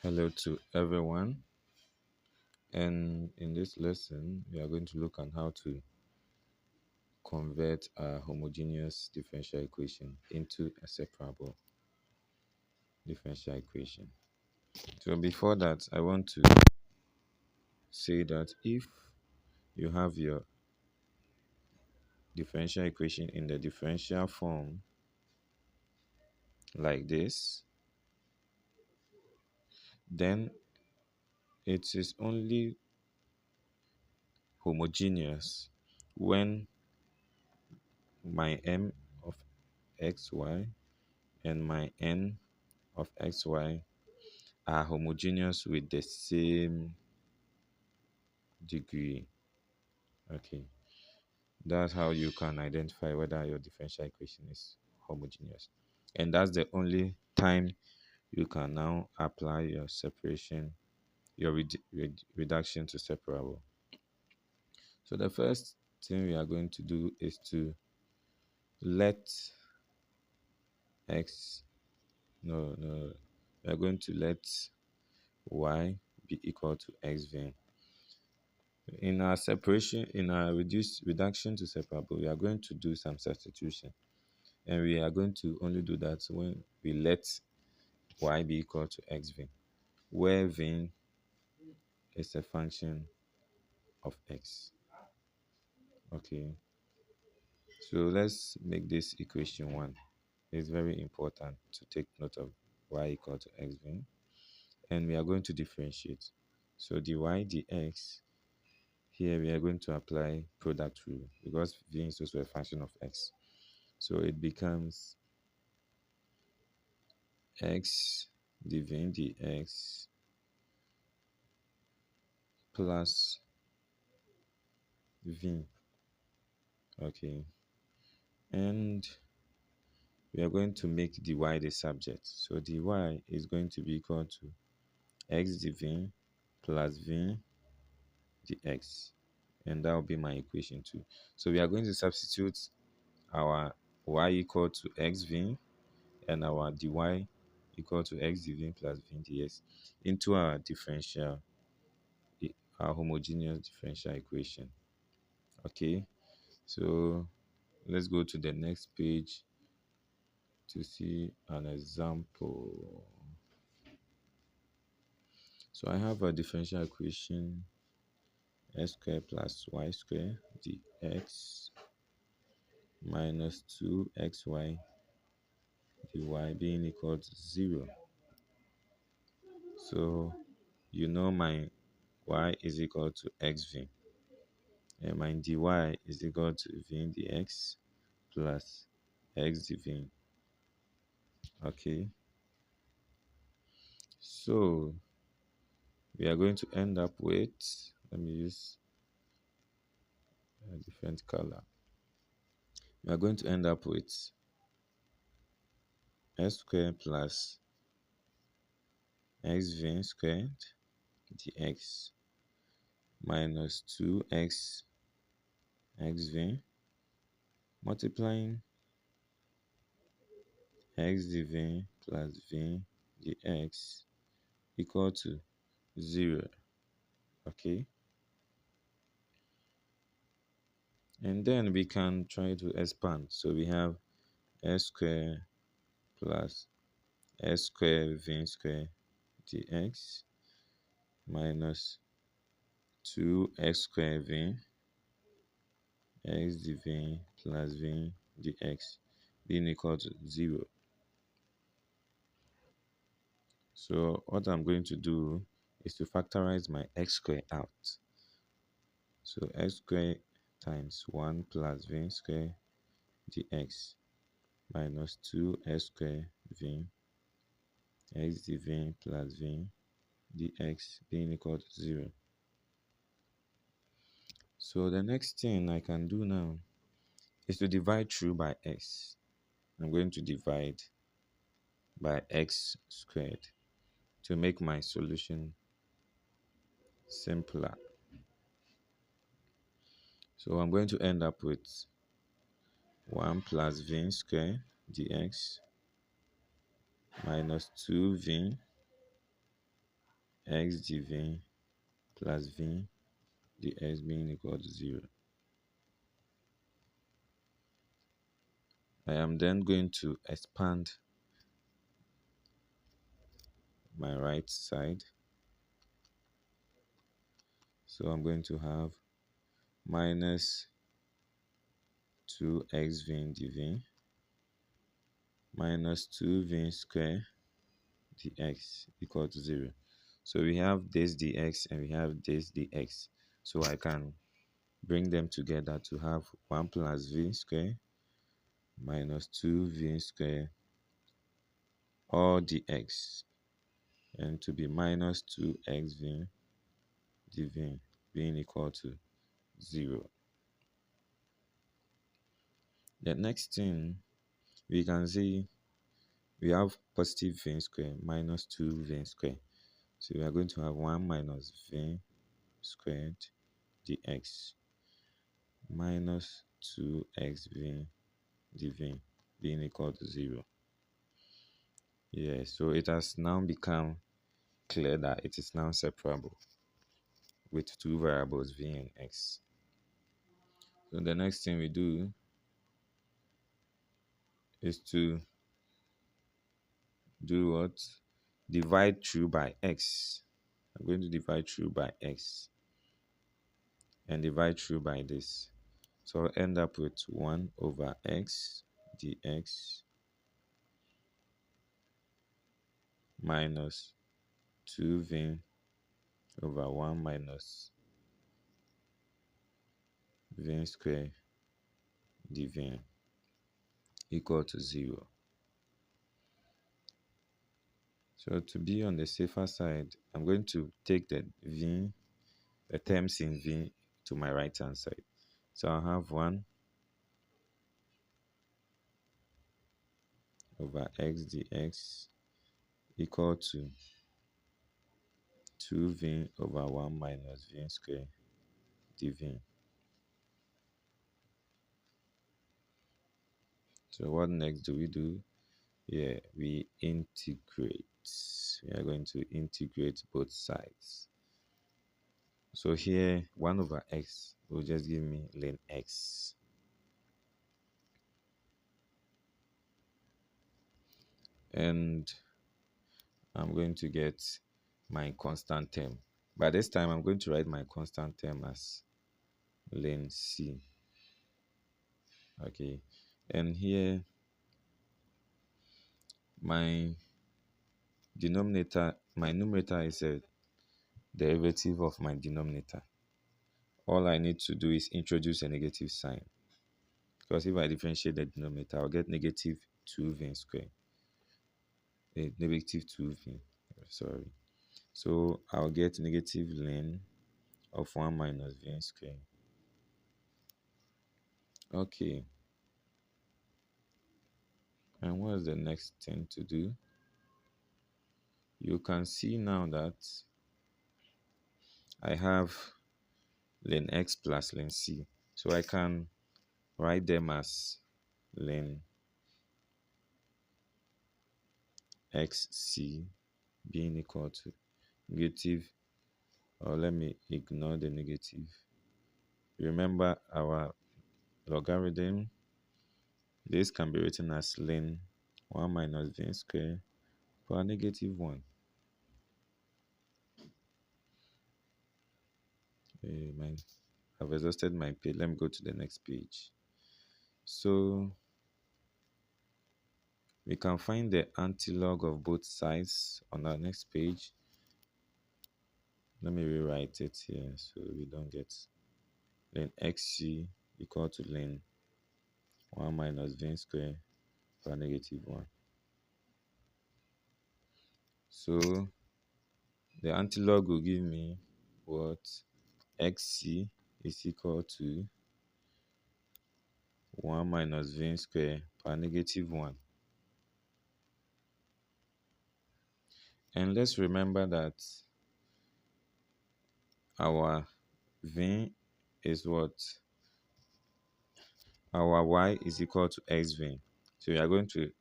Hello to everyone, and in this lesson we are going to look at how to convert a homogeneous differential equation into a separable differential equation. So before that, I want to say that if you have your differential equation in the differential form like this, then it is only homogeneous when my m of xy and my n of xy are homogeneous with the same degree. Okay, that's how you can identify whether your differential equation is homogeneous, and that's the only time you can now apply your separation, your reduction to separable. So the first thing we are going to do is to let x no we are going to let y be equal to xv. In our separation, in our reduction to separable, we are going to do some substitution, and we are going to only do that when we let y be equal to xv, where v is a function of x. Okay, so let's make this equation 1. It's very important to take note of y equal to xv, and we are going to differentiate. So dy dx, here we are going to apply product rule because v is also a function of x. So it becomes x dv dx plus v. Okay, and we are going to make dy the subject. So dy is going to be equal to x dv plus v dx, and that will be my equation 2. So we are going to substitute our y equal to xv and our dy equal to x dv plus v dx into our differential, our homogeneous differential equation. Okay, so let's go to the next page to see an example. So I have a differential equation x squared plus y squared dx minus 2xy dy being equal to 0. So you know my y is equal to xv, and my dy is equal to v dx plus x dv. Okay, so we are going to end up with, let me use a different color. We are going to end up with x squared plus xv squared dx minus 2x xv multiplying x dv plus v dx equal to 0. Okay, and then we can try to expand. So we have x squared plus x squared v squared dx minus 2x squared v x dv plus v dx being equal to 0. So what I'm going to do is to factorize my x squared out. So x squared times 1 plus v squared dx minus 2x squared v x dv plus v dx being equal to 0. So the next thing I can do now is to divide through by x. I'm going to divide by x squared to make my solution simpler. So I'm going to end up with 1 plus v squared dx minus 2v x dv plus v dx being equal to 0. I am then going to expand my right side. So I'm going to have minus 2xv dv minus 2v square dx equal to 0. So we have this dx and we have this dx. So I can bring them together to have 1 plus v square minus 2v square all dx, and to be minus 2xv dv being equal to 0. The next thing we can see, we have positive v square minus 2v square. So we are going to have 1 minus v squared dx minus 2xv dv being equal to 0. Yeah, so it has now become clear that it is now separable with two variables v and x. So the next thing we do is to do what? Divide through by x. I'm going to divide through by x and divide through by this. So I'll end up with 1 over x dx minus 2v over 1 minus v square dv equal to 0. So to be on the safer side, I'm going to take the terms in v to my right hand side. So I'll have 1 over x dx equal to 2v over 1 minus v square dv. So what next do we do? Yeah, we integrate. We are going to integrate both sides. So here 1 over x will just give me ln x. And I'm going to get my constant term. By this time, I'm going to write my constant term as ln c. Okay, and here my numerator is a derivative of my denominator. All I need to do is introduce a negative sign, because if I differentiate the denominator, I'll get negative 2v squared. Negative 2v, sorry. So I'll get negative ln of 1 minus v squared. Okay. And what is the next thing to do? You can see now that I have ln x plus ln c. So I can write them as ln xc being equal to negative, or let me ignore the negative. Remember our logarithm. This can be written as ln 1 minus v squared power negative 1. I've exhausted my page. Let me go to the next page. So we can find the antilog of both sides on our next page. Let me rewrite it here so we don't get ln xc equal to ln 1 minus v squared power negative 1. So the antilog will give me what? Xc is equal to 1 minus v squared power negative 1. And let's remember that our v is what? Our y is equal to xv. So we are going to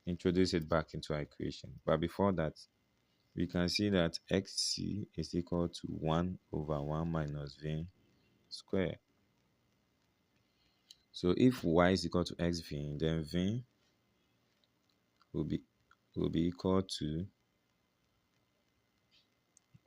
introduce it back into our equation. But before that, we can see that xc is equal to 1 over 1 minus v square. So if y is equal to xv, then v will be equal to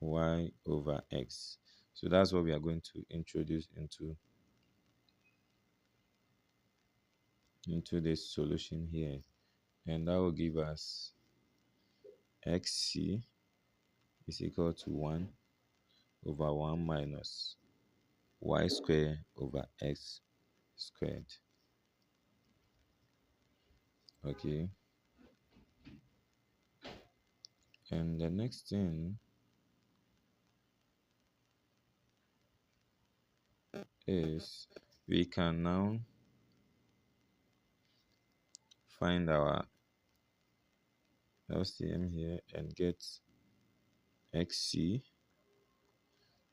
y over x. So that's what we are going to introduce into this solution here, and that will give us xc is equal to 1 over 1 minus y squared over x squared. Okay, and the next thing is we can now find our LCM here and get xc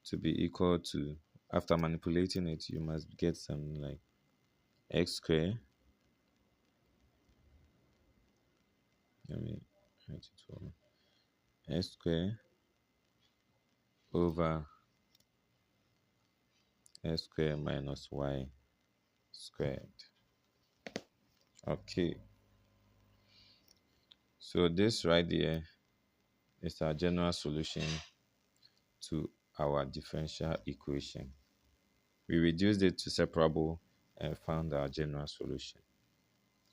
to be equal to, after manipulating it, you must get something like x squared. Let me write it for x squared over x squared minus y squared. Okay, so this right there is our general solution to our differential equation. We reduced it to separable and found our general solution.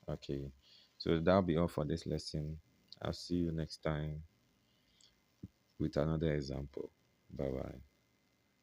Okay, so that'll be all for this lesson. I'll see you next time with another example. Bye bye.